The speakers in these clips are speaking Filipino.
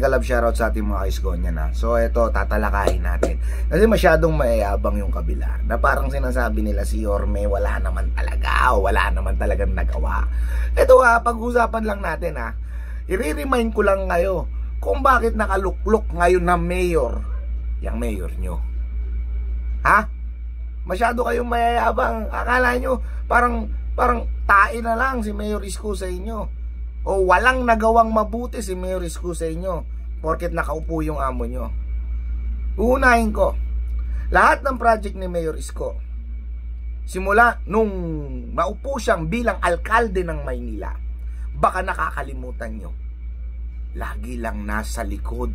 Mega love shoutout sa ating mga Iskonya na. So ito, tatalakayin natin. Kasi masyadong mayayabang yung kabila. Na parang sinasabi nila si Yorme, wala naman talaga. Wala naman talagang nagawa. Ito pag-usapan lang natin I-remind ko lang kayo kung bakit nakaluklok ngayon na mayor. Yang mayor nyo. Masyado kayong mayayabang. Akala nyo, parang tae na lang si Mayor Isko sa inyo. O walang nagawang mabuti si Mayor Isko sa inyo porket nakaupo yung amo nyo. Uunahin ko, lahat ng project ni Mayor Isko, simula nung maupo siyang bilang alkalde ng Maynila, baka nakakalimutan nyo, lagi lang nasa likod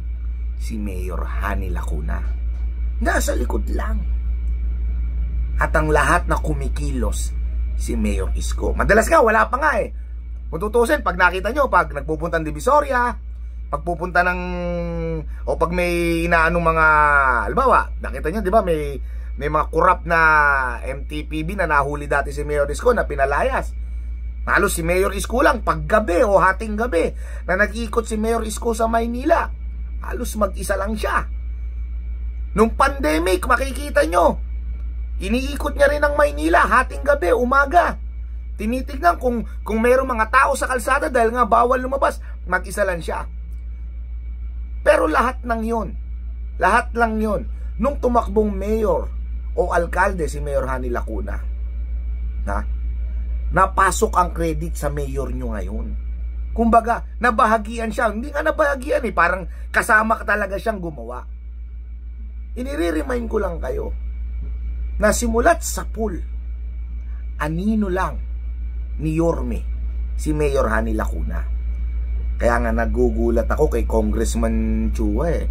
si Mayor Hani Lacuna. Nasa likod lang. At ang lahat na kumikilos, si Mayor Isko. Madalas nga, wala pa nga Kung tutusin, pag nakita nyo, pag nagpupunta ng Divisoria, pagpupunta ng, o pag may inaanong mga, halimbawa, nakita nyo, di ba, may mga kurap na MTPB na nahuli dati si Mayor Isko na pinalayas. Halos si Mayor Isko lang, paggabi o hating gabi, na nag-iikot si Mayor Isko sa Maynila. Halos mag-isa lang siya. Nung pandemic, makikita nyo, iniikot niya rin ang Maynila, hating gabi, umaga. Tinitignan kung mayroong mga tao sa kalsada dahil nga bawal lumabas, mag-isa lang siya. Pero lahat lang yun, nung tumakbong mayor o alkalde si Mayor Hani Lacuna, napasok ang credit sa mayor nyo ngayon. Kumbaga, nabahagian siya. Hindi nga nabahagian parang kasama talaga siyang gumawa. Inire-remind ko lang kayo na simulat sa pool, anino lang ni Yorme si Mayor Hani Lacuna. Kaya nga nagugulat ako kay Congressman Chua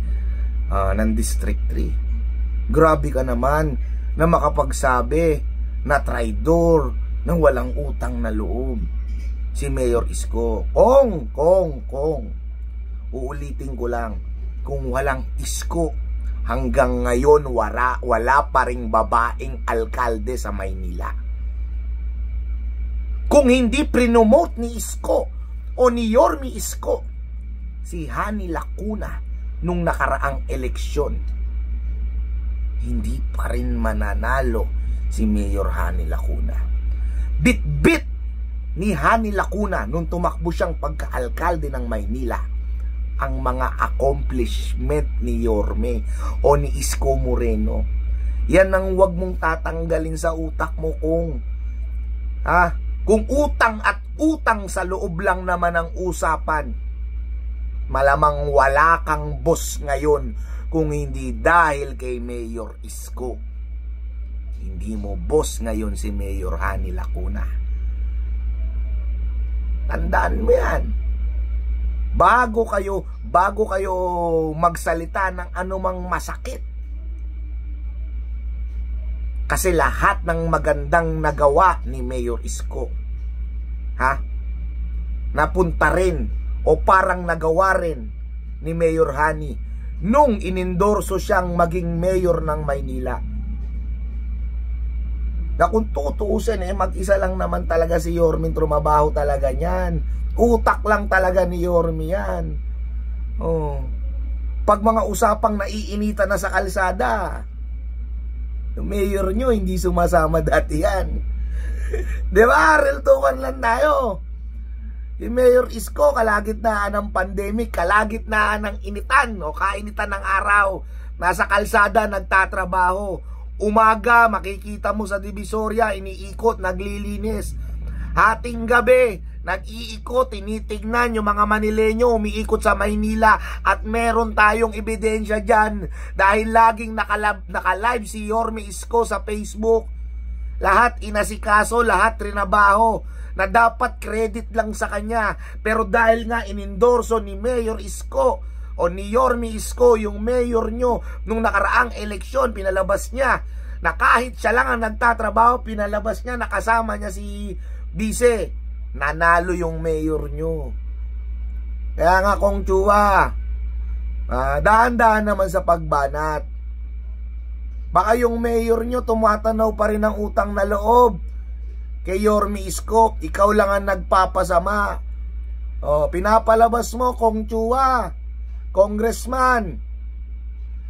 ng District 3. Grabe ka naman na makapagsabi na traidor ng walang utang na loob si Mayor Isko. Kong uulitin ko lang, kung walang Isko, hanggang ngayon wala pa ring babaeng alkalde sa Maynila. Kung hindi prinomote ni Isko o ni Yorme Isko si Hani Lacuna nung nakaraang eleksyon, hindi pa rin mananalo si Mayor Hani Lacuna. Bit-bit ni Hani Lacuna nung tumakbo siyang pagka-alkalde ng Maynila ang mga accomplishment ni Yorme o ni Isko Moreno. Yan ang wag mong tatanggalin sa utak mo kung kung utang at utang sa loob lang naman ang usapan, malamang wala kang boss ngayon kung hindi dahil kay Mayor Isko. Hindi mo boss ngayon si Mayor Hani Lacuna. Tandaan mo yan. Bago kayo magsalita ng anumang masakit. Kasi lahat ng magandang nagawa ni Mayor Isko, napunta rin o parang nagawa rin ni Mayor Hani nung inendorso siyang maging mayor ng Maynila. Na kung tutuusin mag-isa lang naman talaga si Yorme, trumabaho talaga niyan. Utak lang talaga ni Yorme yan. Pag mga usapang naiinita na sa kalsada, yung mayor nyo hindi sumasama dati yan. Diba? Real talkan lang tayo. Yung Mayor Isko, kalagitnaan ng pandemic, kalagitnaan ng initan o kainitan ng araw, nasa kalsada nagtatrabaho. Umaga, makikita mo sa Divisoria, iniikot, naglilinis. Hating gabi, nag-iikot, tinitignan yung mga Manileño, umiikot sa Maynila. At meron tayong ebidensya dyan dahil laging naka-live si Yorme Isko sa Facebook. Lahat inasikaso, lahat trinabaho na dapat credit lang sa kanya. Pero dahil nga inendorso ni Mayor Isko o ni Yorme Isko yung mayor nyo nung nakaraang eleksyon, pinalabas niya na kahit siya lang ang nagtatrabaho, pinalabas niya, nakasama niya si Vice, nanalo yung mayor nyo. Kaya nga Kong Chua, dahan-dahan naman sa pagbanat. Baka yung mayor nyo tumatanaw pa rin ng utang na loob kay Yorme Isko. Ikaw lang ang nagpapasama. Pinapalabas mo Kong Chua congressman,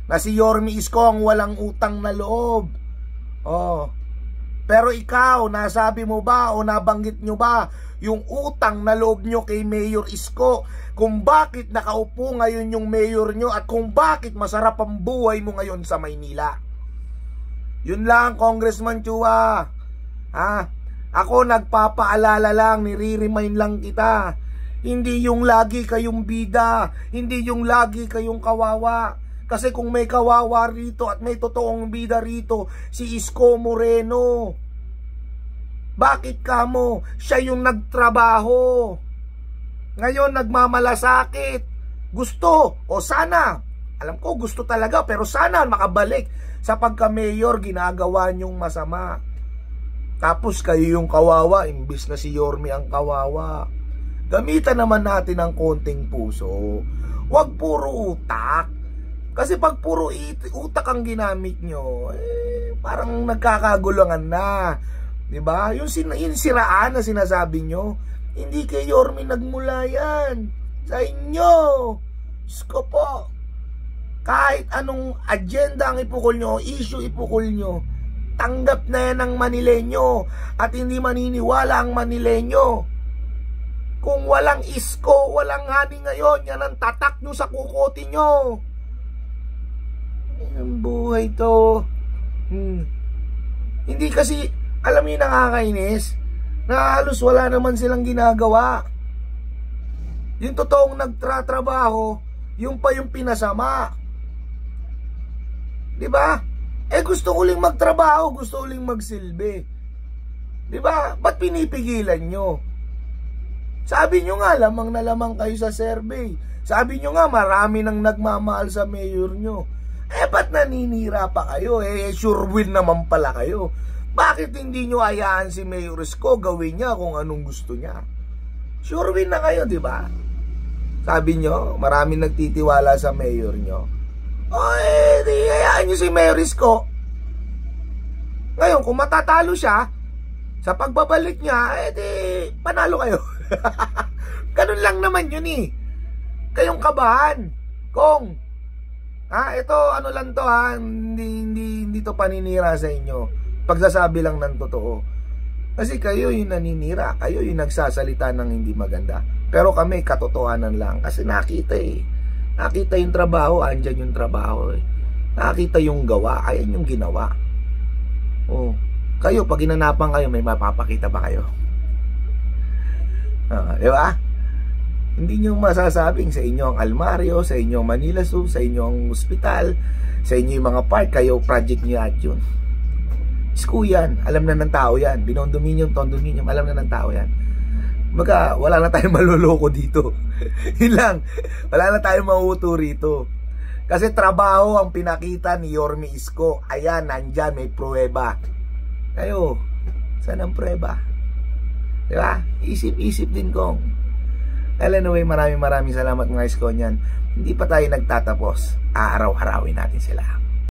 na si Yorme Isko ang walang utang na loob. Oh. Pero ikaw, nasabi mo ba o nabanggit nyo ba yung utang na loob nyo kay Mayor Isko, kung bakit nakaupo ngayon yung mayor nyo at kung bakit masarap ang buhay mo ngayon sa Maynila? Yun lang, Congressman Chua. Ako nagpapaalala lang, nire-remind lang kita. Hindi yung lagi kayong bida, hindi yung lagi kayong kawawa. Kasi kung may kawawa rito at may totoong bida rito, si Isko Moreno. Bakit kamo? Siya yung nagtrabaho. Ngayon nagmamalasakit. Gusto, o sana, alam ko gusto talaga, pero sana makabalik sa pagka-mayor, ginagawa niyong masama. Tapos kayo yung kawawa, imbis na si Yorme ang kawawa. Gamitan naman natin ng konting puso. Huwag puro utak. Kasi pag puro utak ang ginamit nyo, parang nagkakagulangan na. Diba? Yung siraan na sinasabi nyo, hindi kay Yorme nagmula yan. Sa inyo. Sko po. Kahit anong agenda ang ipukol nyo, issue ipukol nyo, tanggap na yan ng Manileño. At hindi maniniwala ang Manileño. Kung walang Isko, walang Hani ngayon, yan ang tatak nyo sa kukote nyo. Ang buhay to. Hindi kasi, alam niyo nakakainis, na halos wala naman silang ginagawa. Yung totoong nagtratrabaho, yung pa yung pinasama. Diba? Gusto uling magtrabaho, gusto uling magsilbi. Diba? Ba't pinipigilan nyo? Sabi nyo nga, lamang na lamang kayo sa survey. Sabi nyo nga, marami nang nagmamahal sa mayor nyo. Ba't naninira pa kayo? Sure win naman pala kayo. Bakit hindi nyo hayaan si Mayor Isko gawin niya kung anong gusto niya? Sure win na kayo, di ba? Sabi nyo, maraming nagtitiwala sa mayor nyo. Di hayaan nyo si Mayor Isko. Ngayon, kung matatalo siya, sa pagbabalik niya, di panalo kayo. Ganun lang naman yun eh. Kayong kabahan. Kung, ito ano lang to hindi to paninira sa inyo. Pagsasabi lang ng totoo. Kasi kayo yung naninira, kayo yung nagsasalita ng hindi maganda. Pero kami katotohanan lang kasi nakita Nakita yung trabaho, andyan yung trabaho Nakita yung gawa, ayan yung ginawa. Kayo pag ginanapan kayo, may mapapakita ba kayo? Di ba? Hindi nyo masasabing sa inyo ang almaryo, sa inyo ang Manila Zoo, sa inyo ang ospital, sa inyo yung mga park, kayo project nyo at yun. Isko yan, alam na ng tao yan. Binondominium, tondominium, alam na ng tao yan. Baga, wala na tayong maluloko dito. Yun lang, wala na tayong mauuto rito. Kasi trabaho ang pinakita ni Yorme Isko. Ayan, nandyan, may pruweba. Kayo, saan ang pruweba? Diba? Isip-isip din kong. Anyway, maraming salamat mga Isko niyan. Hindi pa tayo nagtatapos. Aaraw-arawin natin sila.